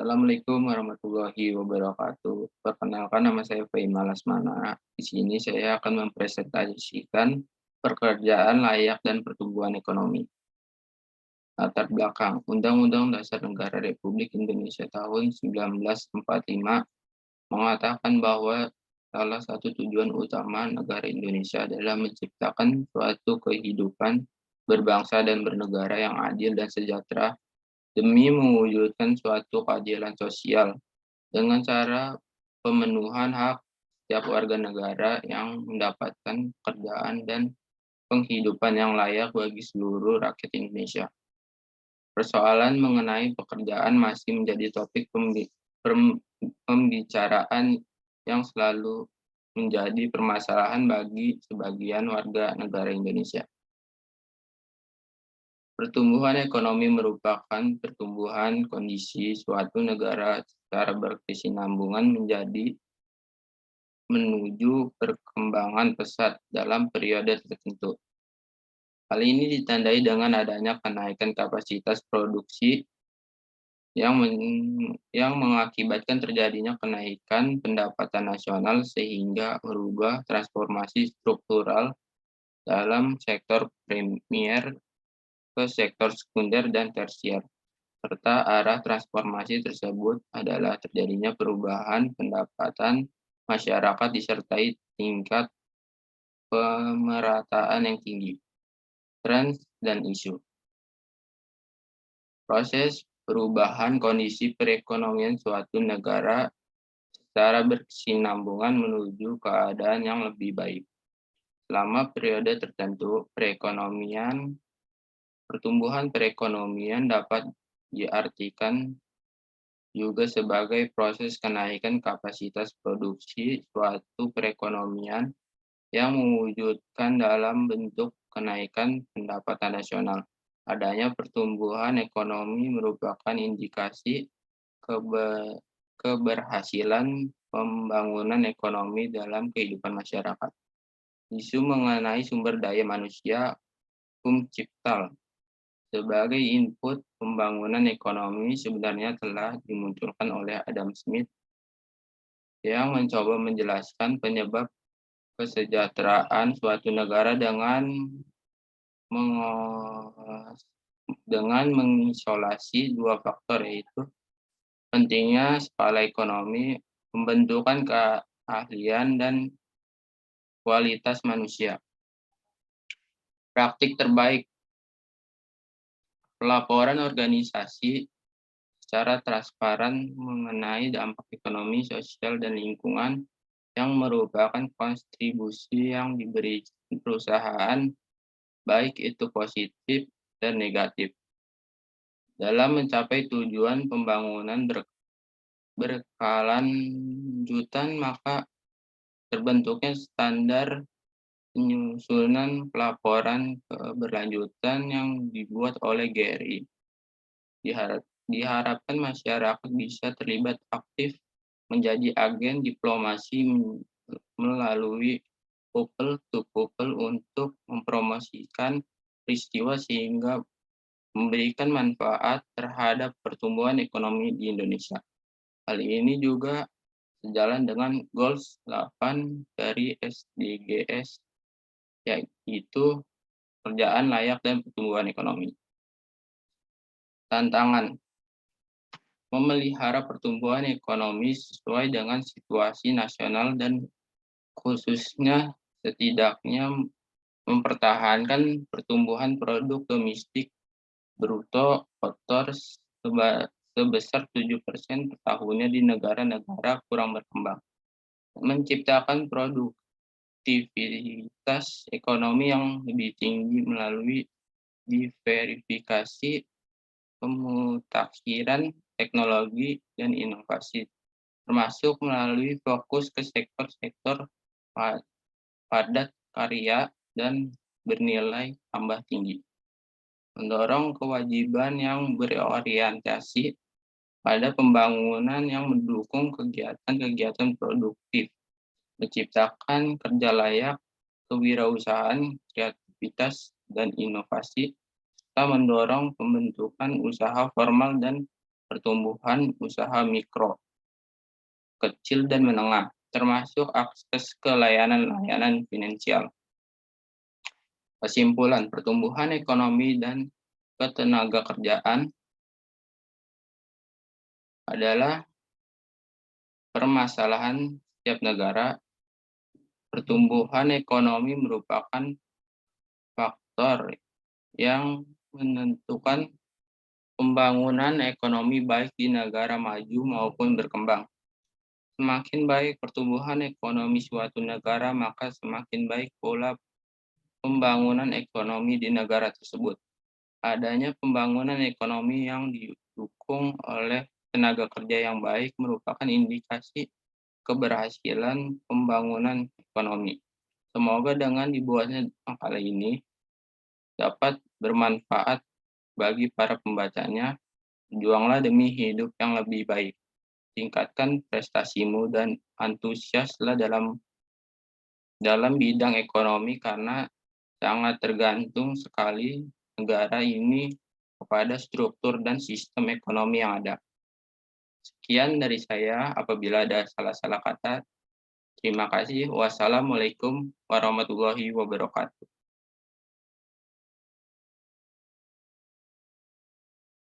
Assalamualaikum warahmatullahi wabarakatuh. Perkenalkan, nama saya Fahima Lasmana. Di sini saya akan mempresentasikan pekerjaan layak dan pertumbuhan ekonomi. Latar belakang Undang-Undang Dasar Negara Republik Indonesia tahun 1945 mengatakan bahwa salah satu tujuan utama negara Indonesia adalah menciptakan suatu kehidupan berbangsa dan bernegara yang adil dan sejahtera demi mewujudkan suatu keadilan sosial dengan cara pemenuhan hak setiap warga negara yang mendapatkan pekerjaan dan penghidupan yang layak bagi seluruh rakyat Indonesia. Persoalan mengenai pekerjaan masih menjadi topik pembicaraan yang selalu menjadi permasalahan bagi sebagian warga negara Indonesia. Pertumbuhan ekonomi merupakan pertumbuhan kondisi suatu negara secara berkesinambungan menuju perkembangan pesat dalam periode tertentu. Hal ini ditandai dengan adanya kenaikan kapasitas produksi yang mengakibatkan terjadinya kenaikan pendapatan nasional sehingga merubah transformasi struktural dalam sektor primer ke sektor sekunder dan tersier, serta arah transformasi tersebut adalah terjadinya perubahan pendapatan masyarakat disertai tingkat pemerataan yang tinggi. Tren dan isu. Proses perubahan kondisi perekonomian suatu negara secara berkesinambungan menuju keadaan yang lebih baik. Selama periode tertentu, pertumbuhan perekonomian dapat diartikan juga sebagai proses kenaikan kapasitas produksi suatu perekonomian yang mewujudkan dalam bentuk kenaikan pendapatan nasional. Adanya pertumbuhan ekonomi merupakan indikasi keberhasilan pembangunan ekonomi dalam kehidupan masyarakat. Isu mengenai sumber daya manusia, Ciptal, sebagai input pembangunan ekonomi sebenarnya telah dimunculkan oleh Adam Smith yang mencoba menjelaskan penyebab kesejahteraan suatu negara dengan mengisolasi dua faktor, yaitu pentingnya skala ekonomi, pembentukan keahlian, dan kualitas manusia. Praktik terbaik pelaporan organisasi secara transparan mengenai dampak ekonomi, sosial, dan lingkungan yang merupakan kontribusi yang diberi perusahaan, baik itu positif dan negatif, dalam mencapai tujuan pembangunan berkelanjutan. Maka terbentuknya standar penyusunan pelaporan keberlanjutan yang dibuat oleh GRI. Diharapkan masyarakat bisa terlibat aktif menjadi agen diplomasi melalui couple to couple untuk mempromosikan peristiwa sehingga memberikan manfaat terhadap pertumbuhan ekonomi di Indonesia. Hal ini juga sejalan dengan Goals 8 dari SDGs, yaitu pekerjaan layak dan pertumbuhan ekonomi. Tantangan memelihara pertumbuhan ekonomi sesuai dengan situasi nasional dan khususnya setidaknya mempertahankan pertumbuhan produk domestik bruto kotor sebesar 7% per tahunnya di negara-negara kurang berkembang. Menciptakan produktivitas ekonomi yang lebih tinggi melalui diverifikasi, pemutakhiran teknologi, dan inovasi, termasuk melalui fokus ke sektor-sektor padat karya dan bernilai tambah tinggi. Mendorong kewajiban yang berorientasi pada pembangunan yang mendukung kegiatan-kegiatan produktif, menciptakan kerja layak, kewirausahaan, kreativitas, dan inovasi, serta mendorong pembentukan usaha formal dan pertumbuhan usaha mikro, kecil, dan menengah, termasuk akses ke layanan-layanan finansial. Kesimpulan, pertumbuhan ekonomi dan ketenagakerjaan adalah permasalahan setiap negara. Pertumbuhan ekonomi merupakan faktor yang menentukan pembangunan ekonomi baik di negara maju maupun berkembang. Semakin baik pertumbuhan ekonomi suatu negara, maka semakin baik pula pembangunan ekonomi di negara tersebut. Adanya pembangunan ekonomi yang didukung oleh tenaga kerja yang baik merupakan indikasi keberhasilan pembangunan ekonomi. Semoga dengan dibuatnya makalah ini dapat bermanfaat bagi para pembacanya. Juanglah demi hidup yang lebih baik. Tingkatkan prestasimu dan antusiaslah dalam bidang ekonomi, karena sangat tergantung sekali negara ini kepada struktur dan sistem ekonomi yang ada. Sekian dari saya, apabila ada salah-salah kata, terima kasih. Wassalamualaikum warahmatullahi wabarakatuh.